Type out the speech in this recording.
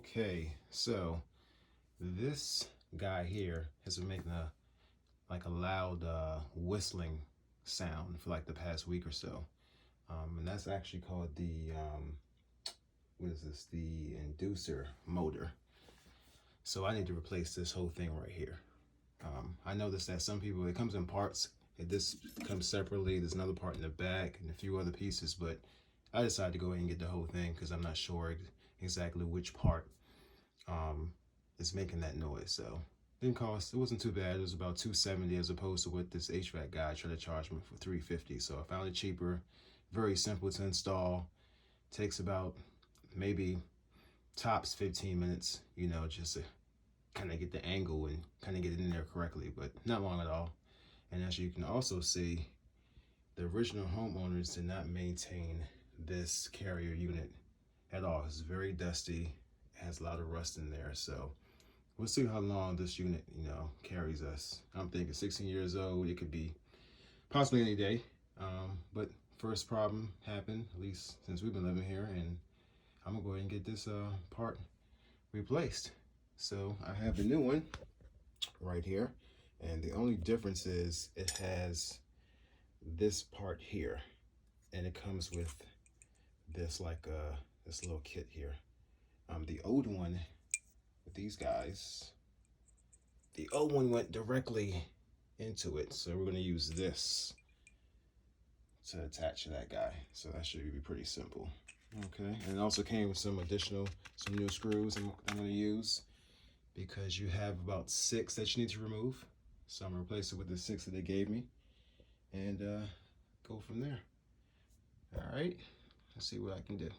Okay, so this guy here has been making a loud whistling sound for like the past week or so. And that's actually called the what is this? The inducer motor. So I need to replace this whole thing right here. I noticed that some people, it comes in parts. This comes separately. There's another part in the back and a few other pieces, but I decided to go ahead and get the whole thing because I'm not sure exactly which part is making that noise. So didn't cost, it wasn't too bad. It was about $270 as opposed to what this HVAC guy tried to charge me for $350. So I found it cheaper, very simple to install. Takes about maybe tops 15 minutes, just to kind of get the angle and kind of get it in there correctly, but not long at all. And as you can also see, the original homeowners did not maintain this carrier unit at all. It's very dusty, has a lot of rust in there. So we'll see how long this unit, carries us. I'm thinking 16 years old, it could be possibly any day. But first problem happened, at least since we've been living here, and I'm gonna go ahead and get this part replaced. So I have the new one right here, and the only difference is it has this part here, and it comes with this this little kit here. The old one with these guys, the old one went directly into it, so we're going to use this to attach to that guy. So that should be pretty simple. Okay, and it also came with some new screws I'm going to use, because you have about 6 that you need to remove. So I'm going to replace it with the 6 that they gave me and go from there. All right, let's see what I can do.